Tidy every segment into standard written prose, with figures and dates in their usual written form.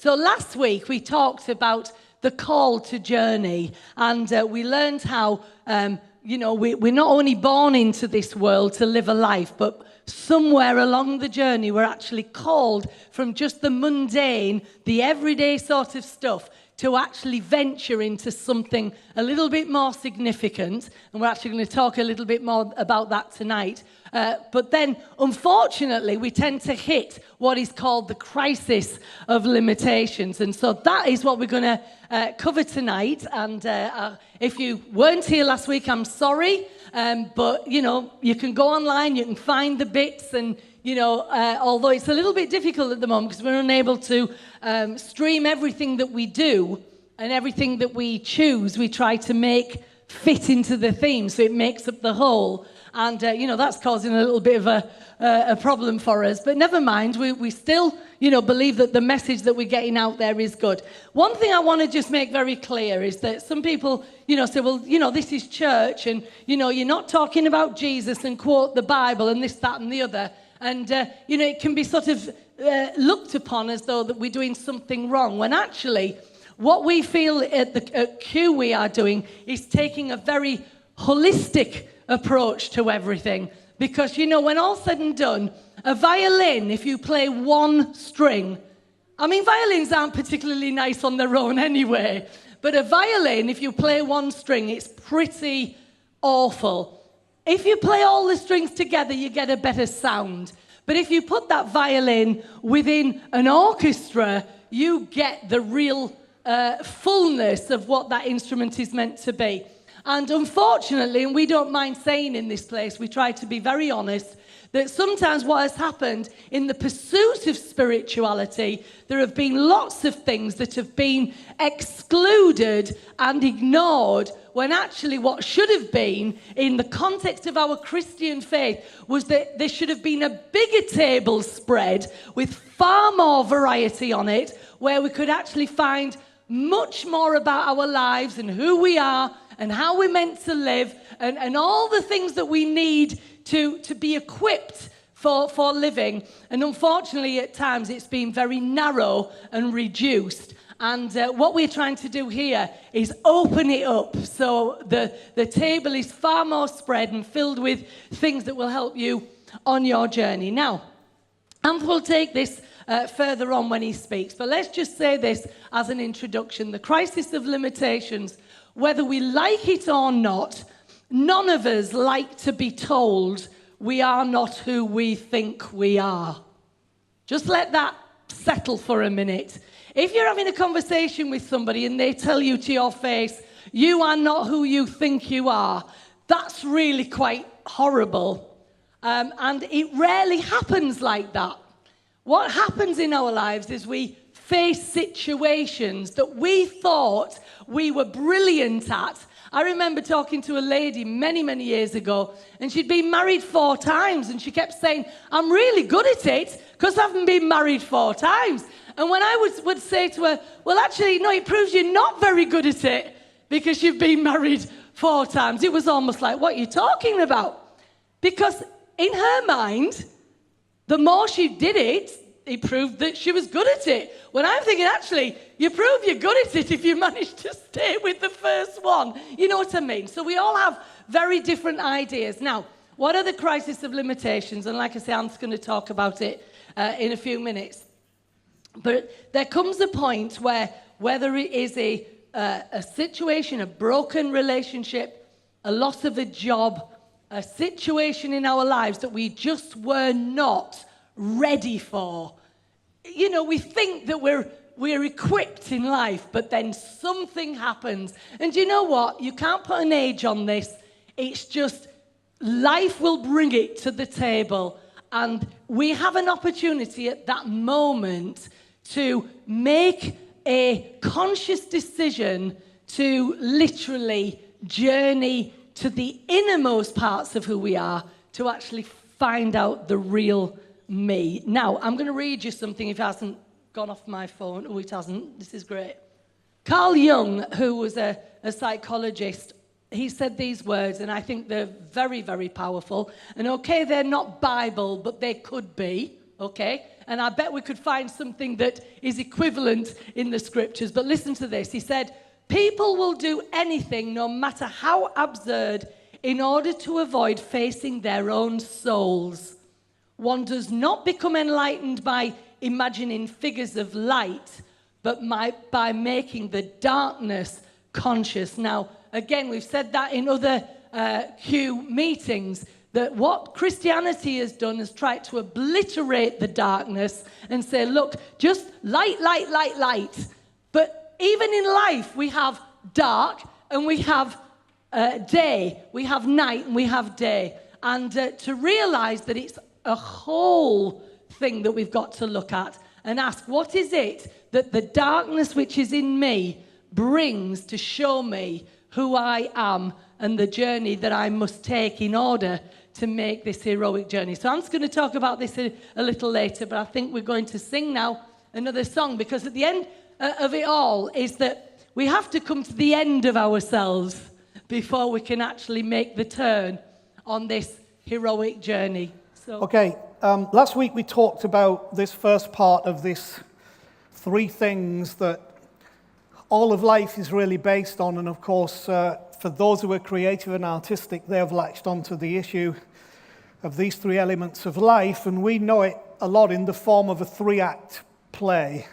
So last week we talked about the call to journey, and we learned how, we're not only born into this world to live a life, but somewhere along the journey we're actually called from just the mundane, the everyday sort of stuff, to actually venture into something a little bit more significant. And we're actually going to talk a little bit more about that tonight. But then, unfortunately, we tend to hit what is called the crisis of limitations. And so that is what we're going to cover tonight. And if you weren't here last week, I'm sorry. But, you can go online, you can find the bits. And, although it's a little bit difficult at the moment because we're unable to stream everything that we do and everything that we choose, we try to make fit into the theme so it makes up the whole. And, that's causing a little bit of a problem for us. But never mind, we still, believe that the message that we're getting out there is good. One thing I want to just make very clear is that some people, say, well, this is church and, you're not talking about Jesus and quote the Bible and this, that and the other. And, it can be sort of looked upon as though that we're doing something wrong, when actually what we feel at Q we are doing is taking a very holistic approach to everything. Because, when all's said and done, a violin, if you play one string, violins aren't particularly nice on their own anyway, but a violin, if you play one string, it's pretty awful. If you play all the strings together, you get a better sound. But if you put that violin within an orchestra, you get the real fullness of what that instrument is meant to be. And unfortunately, and we don't mind saying in this place, we try to be very honest, that sometimes what has happened in the pursuit of spirituality, there have been lots of things that have been excluded and ignored, when actually what should have been, in the context of our Christian faith, was that there should have been a bigger table spread with far more variety on it, where we could actually find much more about our lives and who we are and how we're meant to live and all the things that we need to be equipped for living. And unfortunately, at times, it's been very narrow and reduced. And what we're trying to do here is open it up so the table is far more spread and filled with things that will help you on your journey. Now, Anth will take this further on when he speaks, but let's just say this as an introduction. The crisis of limitations, whether we like it or not, none of us like to be told we are not who we think we are. Just let that settle for a minute. If you're having a conversation with somebody and they tell you to your face, you are not who you think you are, that's really quite horrible. And it rarely happens like that. What happens in our lives is we face situations that we thought we were brilliant at. I remember talking to a lady many, many years ago, and she'd been married 4 times, and she kept saying, I'm really good at it because I haven't been married 4 times. And when I would say to her, well, actually, no, it proves you're not very good at it because you've been married 4 times. It was almost like, what are you talking about? Because in her mind, the more she did it, it proved that she was good at it. When I'm thinking, actually, you prove you're good at it if you manage to stay with the first one. You know what I mean? So we all have very different ideas. Now, what are the crisis of limitations? And like I say, Anth's going to talk about it in a few minutes. But there comes a point where, whether it is a situation, a broken relationship, a loss of a job, a situation in our lives that we just were not ready for. We think that we're equipped in life, but then something happens. And you know what? You can't put an age on this. It's just life will bring it to the table. And we have an opportunity at that moment to make a conscious decision to literally journey to the innermost parts of who we are, to actually find out the real me. Now, I'm going to read you something if it hasn't gone off my phone. Oh, it hasn't. This is great. Carl Jung, who was a psychologist, he said these words, and I think they're very, very powerful. And okay, they're not Bible, but they could be. okay? And I bet we could find something that is equivalent in the scriptures. But listen to this. He said, people will do anything, no matter how absurd, in order to avoid facing their own souls. One does not become enlightened by imagining figures of light, but by making the darkness conscious. Now, again, we've said that in other Q meetings, that what Christianity has done is tried to obliterate the darkness and say, look, just light, light, light, light. But even in life, we have dark and we have day, we have night and we have day. And to realize that it's a whole thing that we've got to look at and ask, what is it that the darkness which is in me brings to show me who I am and the journey that I must take in order to make this heroic journey. So I'm just going to talk about this a little later, but I think we're going to sing now another song, because at the end of it all is that we have to come to the end of ourselves before we can actually make the turn on this heroic journey. So. Okay, last week we talked about this first part of this three things that all of life is really based on, and of course, for those who are creative and artistic, they have latched onto the issue of these three elements of life, and we know it a lot in the form of a three-act play.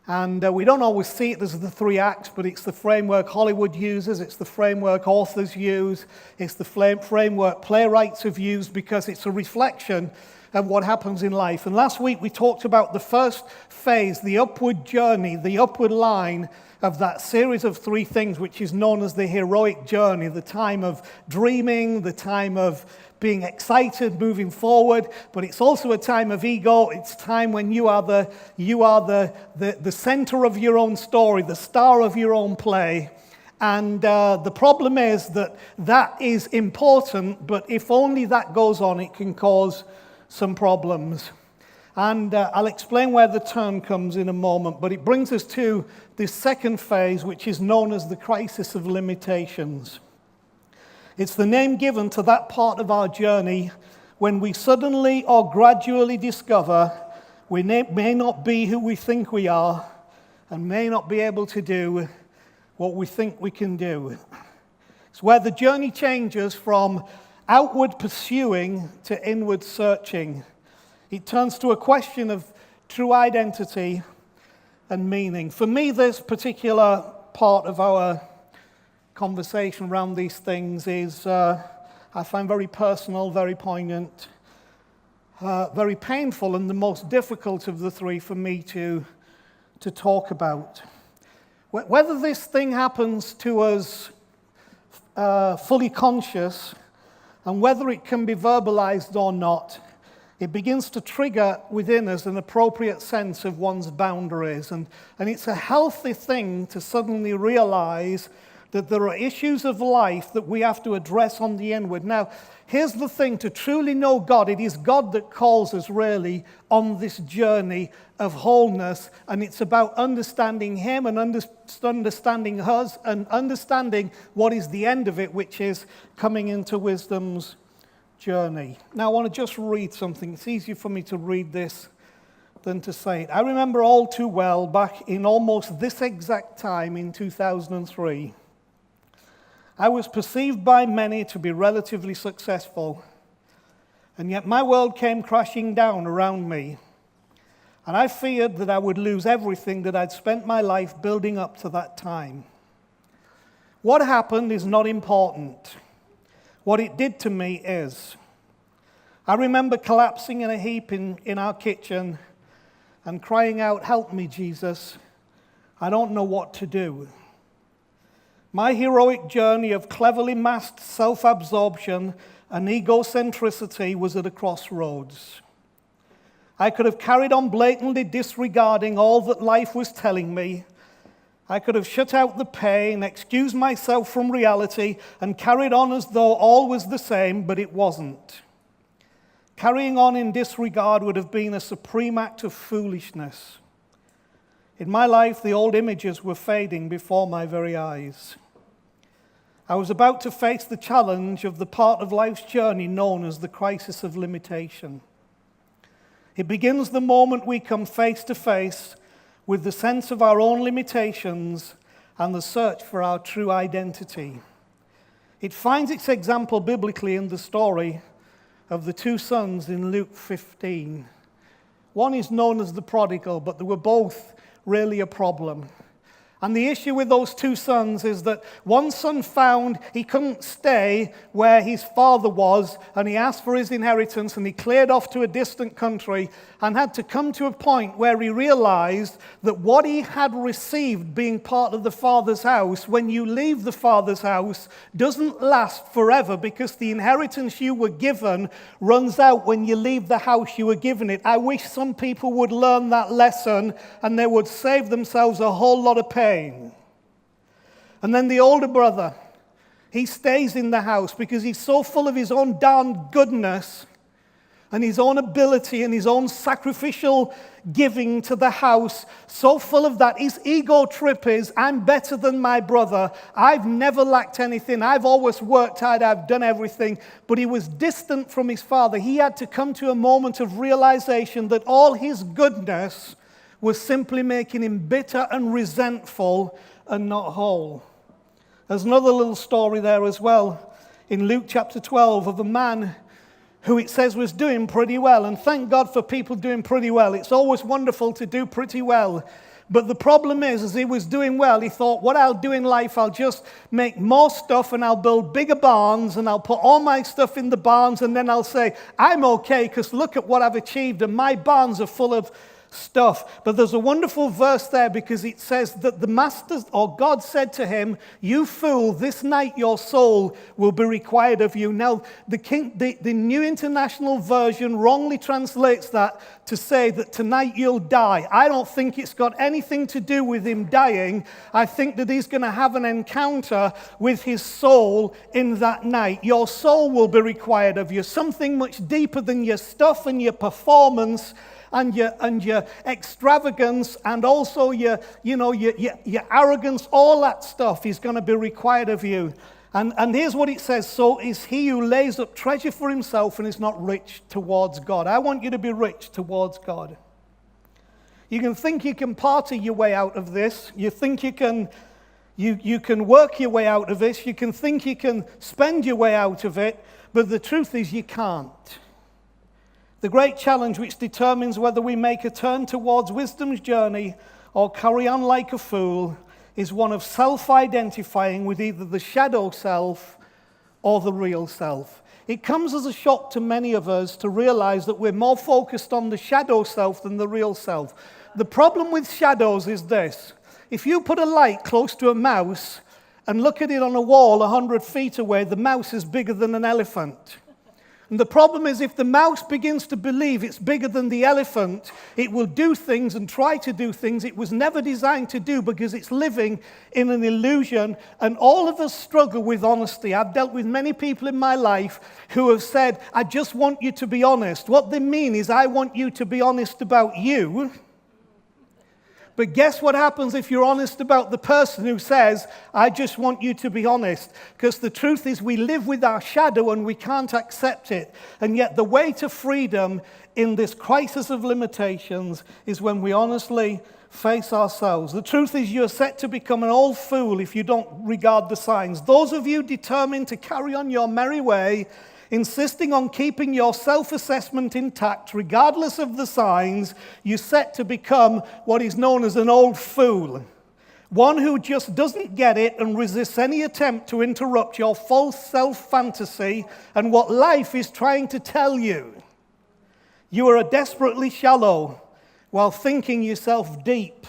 And we don't always see it as the three acts, but it's the framework Hollywood uses, it's the framework authors use, it's the framework playwrights have used, because it's a reflection of what happens in life. And last week we talked about the first phase, the upward journey, the upward line of that series of three things, which is known as the heroic journey, the time of dreaming, the time of being excited, moving forward, but it's also a time of ego. It's time when you are the center of your own story, the star of your own play. And the problem is that is important, but if only that goes on, it can cause some problems. And I'll explain where the turn comes in a moment, but it brings us to this second phase, which is known as the crisis of limitations. It's the name given to that part of our journey when we suddenly or gradually discover we may not be who we think we are and may not be able to do what we think we can do. It's where the journey changes from outward pursuing to inward searching. It turns to a question of true identity and meaning. For me, this particular part of our conversation around these things is, I find very personal, very poignant, very painful, and the most difficult of the three for me to talk about. Whether this thing happens to us fully conscious, and whether it can be verbalized or not, it begins to trigger within us an appropriate sense of one's boundaries. And it's a healthy thing to suddenly realize that there are issues of life that we have to address on the inward. Now, here's the thing, to truly know God, it is God that calls us really on this journey of wholeness, and it's about understanding Him and understanding us and understanding what is the end of it, which is coming into wisdom's journey. Now, I want to just read something. It's easier for me to read this than to say it. I remember all too well back in almost this exact time in 2003, I was perceived by many to be relatively successful, and yet my world came crashing down around me, and I feared that I would lose everything that I'd spent my life building up to that time. What happened is not important. What it did to me is. I remember collapsing in a heap in our kitchen and crying out, "Help me, Jesus. I don't know what to do." My heroic journey of cleverly masked self-absorption and egocentricity was at a crossroads. I could have carried on blatantly disregarding all that life was telling me. I could have shut out the pain, excused myself from reality, and carried on as though all was the same, but it wasn't. Carrying on in disregard would have been a supreme act of foolishness. In my life, the old images were fading before my very eyes. I was about to face the challenge of the part of life's journey known as the crisis of limitation. It begins the moment we come face to face with the sense of our own limitations and the search for our true identity. It finds its example biblically in the story of the two sons in Luke 15. One is known as the prodigal, but they were both really a problem. And the issue with those two sons is that one son found he couldn't stay where his father was, and he asked for his inheritance, and he cleared off to a distant country and had to come to a point where he realized that what he had received being part of the father's house, when you leave the father's house, doesn't last forever, because the inheritance you were given runs out when you leave the house you were given it. I wish some people would learn that lesson and they would save themselves a whole lot of pain. And then the older brother, he stays in the house because he's so full of his own darn goodness and his own ability and his own sacrificial giving to the house, so full of that. His ego trip is, I'm better than my brother. I've never lacked anything. I've always worked hard. I've done everything. But he was distant from his father. He had to come to a moment of realization that all his goodness was simply making him bitter and resentful and not whole. There's another little story there as well in Luke chapter 12 of a man who it says was doing pretty well. And thank God for people doing pretty well. It's always wonderful to do pretty well. But the problem is, as he was doing well, he thought, what I'll do in life, I'll just make more stuff and I'll build bigger barns and I'll put all my stuff in the barns and then I'll say, I'm okay because look at what I've achieved and my barns are full of stuff. But there's a wonderful verse there because it says that the master, or God said to him, you fool, this night your soul will be required of you. Now, the New International Version wrongly translates that to say that tonight you'll die. I don't think it's got anything to do with him dying. I think that he's going to have an encounter with his soul in that night. Your soul will be required of you. Something much deeper than your stuff and your performance and your extravagance and also your arrogance, all that stuff is going to be required of you. And here's what it says, so is he who lays up treasure for himself and is not rich towards God. I want you to be rich towards God. You can think you can party your way out of this. You think you can work your way out of this. You can think you can spend your way out of it. But the truth is you can't. The great challenge which determines whether we make a turn towards wisdom's journey or carry on like a fool is one of self-identifying with either the shadow self or the real self. It comes as a shock to many of us to realize that we're more focused on the shadow self than the real self. The problem with shadows is this. If you put a light close to a mouse and look at it on a wall 100 feet away, the mouse is bigger than an elephant. And the problem is if the mouse begins to believe it's bigger than the elephant, it will do things and try to do things it was never designed to do because it's living in an illusion. And all of us struggle with honesty. I've dealt with many people in my life who have said, I just want you to be honest. What they mean is I want you to be honest about you. But guess what happens if you're honest about the person who says, I just want you to be honest? Because the truth is we live with our shadow and we can't accept it. And yet the way to freedom in this crisis of limitations is when we honestly face ourselves. The truth is you're set to become an old fool if you don't regard the signs. Those of you determined to carry on your merry way, insisting on keeping your self-assessment intact regardless of the signs, you're set to become what is known as an old fool. One who just doesn't get it and resists any attempt to interrupt your false self-fantasy and what life is trying to tell you. You are desperately shallow while thinking yourself deep.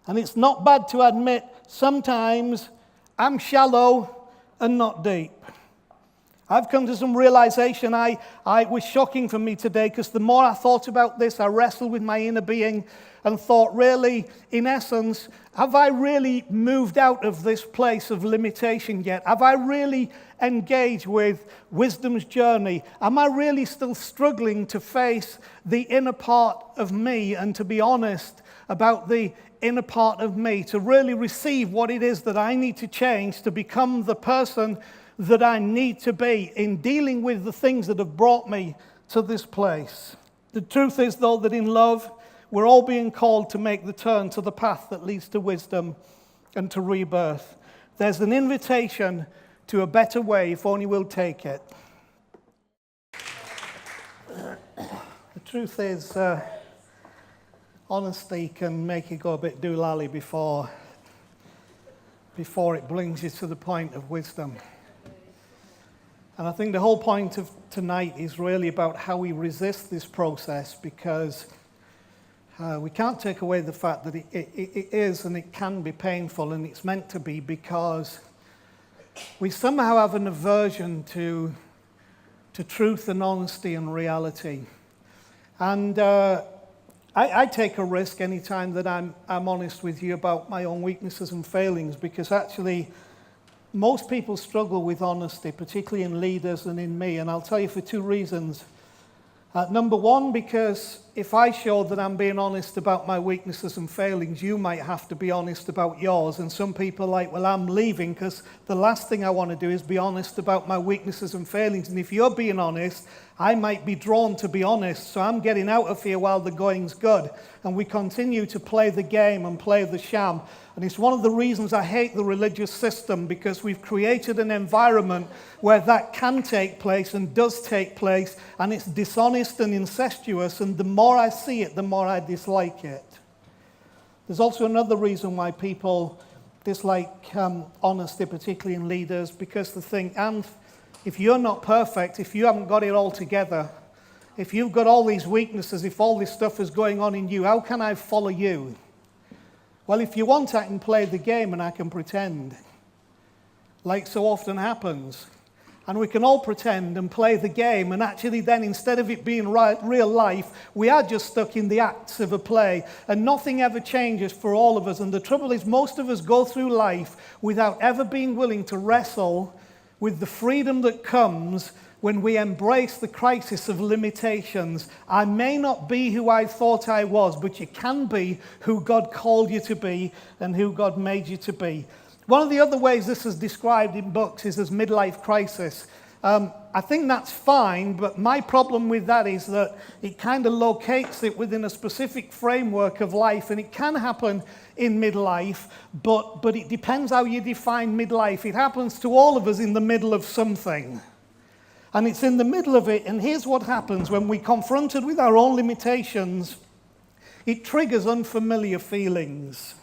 And it's not bad to admit sometimes I'm shallow and not deep. I've come to some realization. It was shocking for me today because the more I thought about this, I wrestled with my inner being and thought, really, in essence, have I really moved out of this place of limitation yet? Have I really engaged with wisdom's journey? Am I really still struggling to face the inner part of me and to be honest about the inner part of me, to really receive what it is that I need to change to become the person that I need to be in dealing with the things that have brought me to this place? The truth is, though, that in love, we're all being called to make the turn to the path that leads to wisdom and to rebirth. There's an invitation to a better way if only we'll take it. The truth is, honesty can make you go a bit doolally before it brings you to the point of wisdom. And I think the whole point of tonight is really about how we resist this process, because we can't take away the fact that it is and it can be painful, and it's meant to be, because we somehow have an aversion to truth and honesty and reality. And I take a risk anytime that I'm honest with you about my own weaknesses and failings, because actually most people struggle with honesty, particularly in leaders and in me, and I'll tell you for two reasons. Number one, because if I show that I'm being honest about my weaknesses and failings, you might have to be honest about yours. And some people are like, well, I'm leaving because the last thing I want to do is be honest about my weaknesses and failings. And if you're being honest, I might be drawn to be honest. So I'm getting out of here while the going's good. And we continue to play the game and play the sham. And it's one of the reasons I hate the religious system, because we've created an environment where that can take place and does take place, and it's dishonest and incestuous, and the more I see it, the more I dislike it. There's also another reason why people dislike honesty, particularly in leaders, because they think, and if you're not perfect, if you haven't got it all together, if you've got all these weaknesses, if all this stuff is going on in you, how can I follow you? Well, if you want, I can play the game and I can pretend, like so often happens. And we can all pretend and play the game, and actually then, instead of it being real life, we are just stuck in the acts of a play, and nothing ever changes for all of us. And the trouble is, most of us go through life without ever being willing to wrestle with the freedom that comes when we embrace the crisis of limitations. I may not be who I thought I was, but you can be who God called you to be and who God made you to be. One of the other ways this is described in books is as midlife crisis. I think that's fine, but my problem with that is that it kind of locates it within a specific framework of life, and it can happen in midlife, but it depends how you define midlife. It happens to all of us in the middle of something. And it's in the middle of it, and here's what happens when we're confronted with our own limitations. It triggers unfamiliar feelings.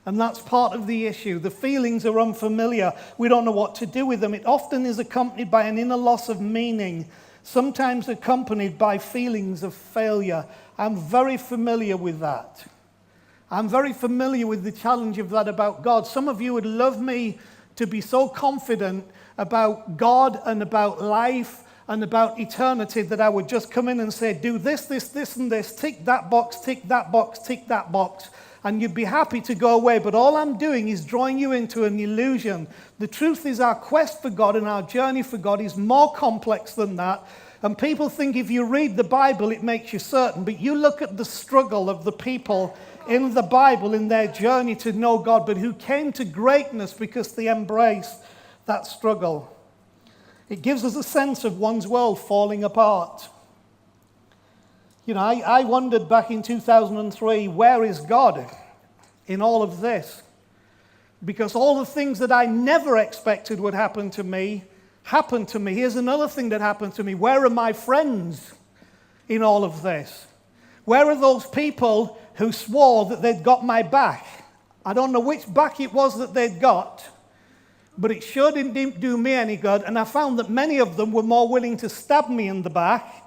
And that's part of the issue. The feelings are unfamiliar. We don't know what to do with them. It often is accompanied by an inner loss of meaning, sometimes accompanied by feelings of failure. I'm very familiar with that. I'm very familiar with the challenge of that about God. Some of you would love me to be so confident about God and about life and about eternity that I would just come in and say, do this, this, this, and this, tick that box, tick that box, tick that box, and you'd be happy to go away. But all I'm doing is drawing you into an illusion. The truth is, our quest for God and our journey for God is more complex than that. And people think if you read the Bible, it makes you certain. But you look at the struggle of the people in the Bible in their journey to know God, but who came to greatness because they embraced that struggle. It gives us a sense of one's world falling apart. You know, I wondered back in 2003, where is God in all of this? Because all the things that I never expected would happen to me, happened to me. Here's another thing that happened to me. Where are my friends in all of this? Where are those people who swore that they'd got my back? I don't know which back it was that they'd got, but it sure didn't do me any good. And I found that many of them were more willing to stab me in the back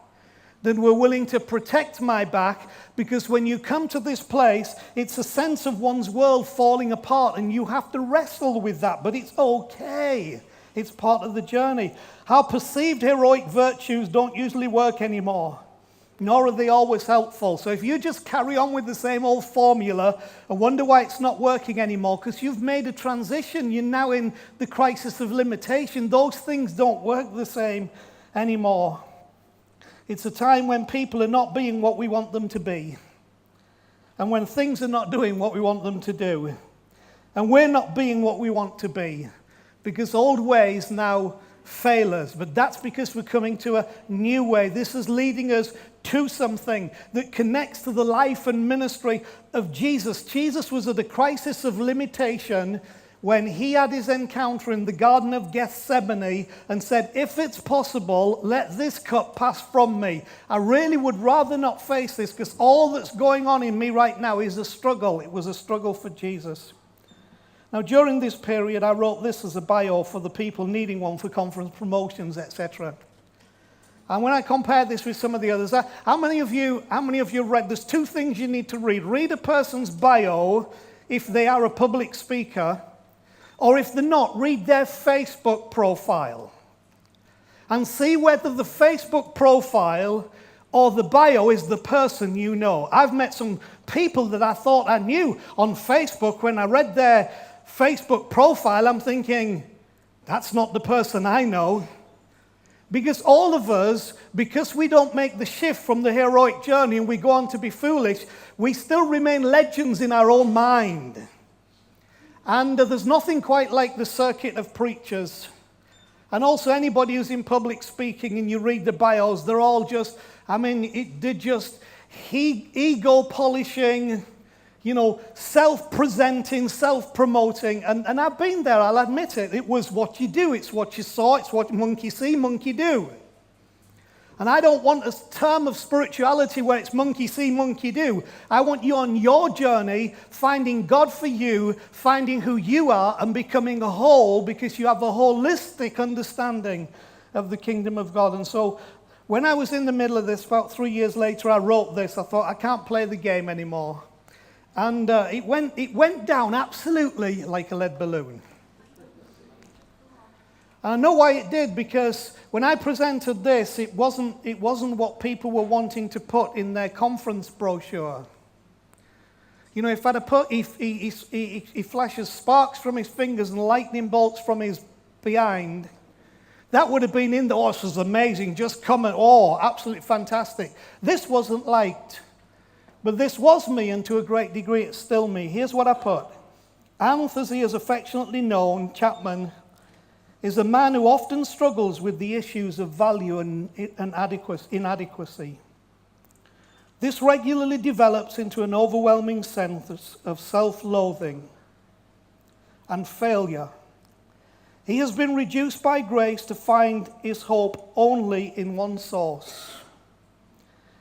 than were willing to protect my back, because when you come to this place, it's a sense of one's world falling apart, and you have to wrestle with that, but it's okay. It's part of the journey. How perceived heroic virtues don't usually work anymore, nor are they always helpful. So if you just carry on with the same old formula and wonder why it's not working anymore, because you've made a transition, you're now in the crisis of limitation, those things don't work the same anymore. It's a time when people are not being what we want them to be, and when things are not doing what we want them to do, and we're not being what we want to be, because old ways now fail us. But that's because we're coming to a new way. This is leading us to something that connects to the life and ministry of Jesus. Jesus was at a crisis of limitation when he had his encounter in the Garden of Gethsemane and said, if it's possible, let this cup pass from me. I really would rather not face this, because all that's going on in me right now is a struggle. It was a struggle for Jesus. Now, during this period, I wrote this as a bio for the people needing one for conference promotions, etc. And when I compared this with some of the others, how many of you read? There's two things you need to read. Read a person's bio if they are a public speaker, or if they're not, read their Facebook profile and see whether the Facebook profile or the bio is the person you know. I've met some people that I thought I knew on Facebook. When I read their Facebook profile, I'm thinking, that's not the person I know. Because all of us, because we don't make the shift from the heroic journey and we go on to be foolish, we still remain legends in our own mind. And there's nothing quite like the circuit of preachers. And also anybody who's in public speaking and you read the bios, they're all just, they're just ego polishing, self-presenting, self-promoting. And I've been there, I'll admit it. It was what you do, it's what you saw, it's what monkey see, monkey do. And I don't want a term of spirituality where it's monkey see, monkey do. I want you on your journey, finding God for you, finding who you are, and becoming a whole, because you have a holistic understanding of the kingdom of God. And so when I was in the middle of this, about 3 years later, I wrote this. I thought, I can't play the game anymore. And it went down absolutely like a lead balloon. And I know why it did, because when I presented this, it wasn't what people were wanting to put in their conference brochure. If I'd have put, he flashes sparks from his fingers and lightning bolts from his behind, that would have been in the, this was amazing, just come and, absolutely fantastic. This wasn't liked. But this was me, and to a great degree it's still me. Here's what I put. Anth, as he is affectionately known, Chapman, is a man who often struggles with the issues of value and inadequacy. This regularly develops into an overwhelming sense of self-loathing and failure. He has been reduced by grace to find his hope only in one source.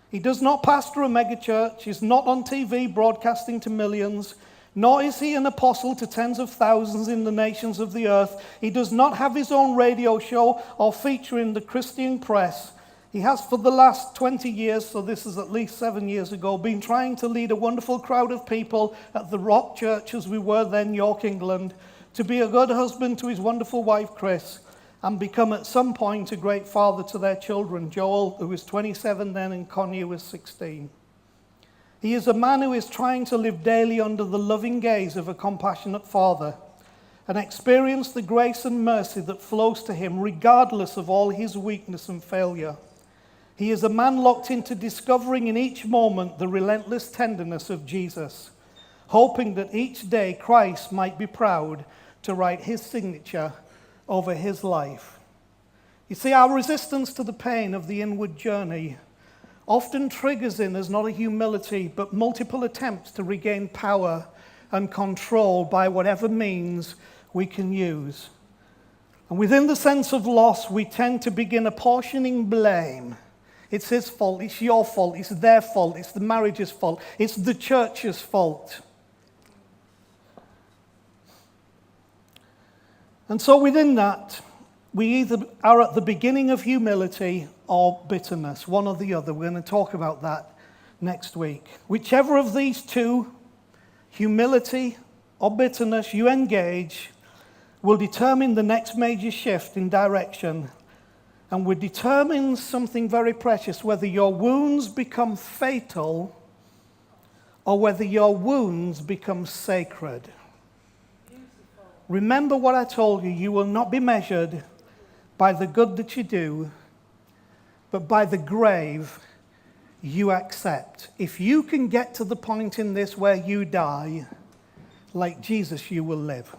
He does not pastor a megachurch, is not on TV broadcasting to millions, nor is he an apostle to tens of thousands in the nations of the earth. He does not have his own radio show or feature in the Christian press. He has for the last 20 years, so this is at least 7 years ago, been trying to lead a wonderful crowd of people at the Rock Church, as we were then, York, England, to be a good husband to his wonderful wife, Chris, and become at some point a great father to their children, Joel, who was 27 then, and Connie, who was 16. He is a man who is trying to live daily under the loving gaze of a compassionate father and experience the grace and mercy that flows to him regardless of all his weakness and failure. He is a man locked into discovering in each moment the relentless tenderness of Jesus, hoping that each day Christ might be proud to write his signature over his life. You see, our resistance to the pain of the inward journey often triggers in us not a humility, but multiple attempts to regain power and control by whatever means we can use. And within the sense of loss, we tend to begin apportioning blame. It's his fault, it's your fault, it's their fault, it's the marriage's fault, it's the church's fault. And so within that, we either are at the beginning of humility or bitterness, one or the other. We're going to talk about that next week. Whichever of these two, humility or bitterness, you engage, will determine the next major shift in direction, and will determine something very precious, whether your wounds become fatal or whether your wounds become sacred. Remember what I told you. You will not be measured by the good that you do, but by the grave you accept. If you can get to the point in this where you die, like Jesus, you will live.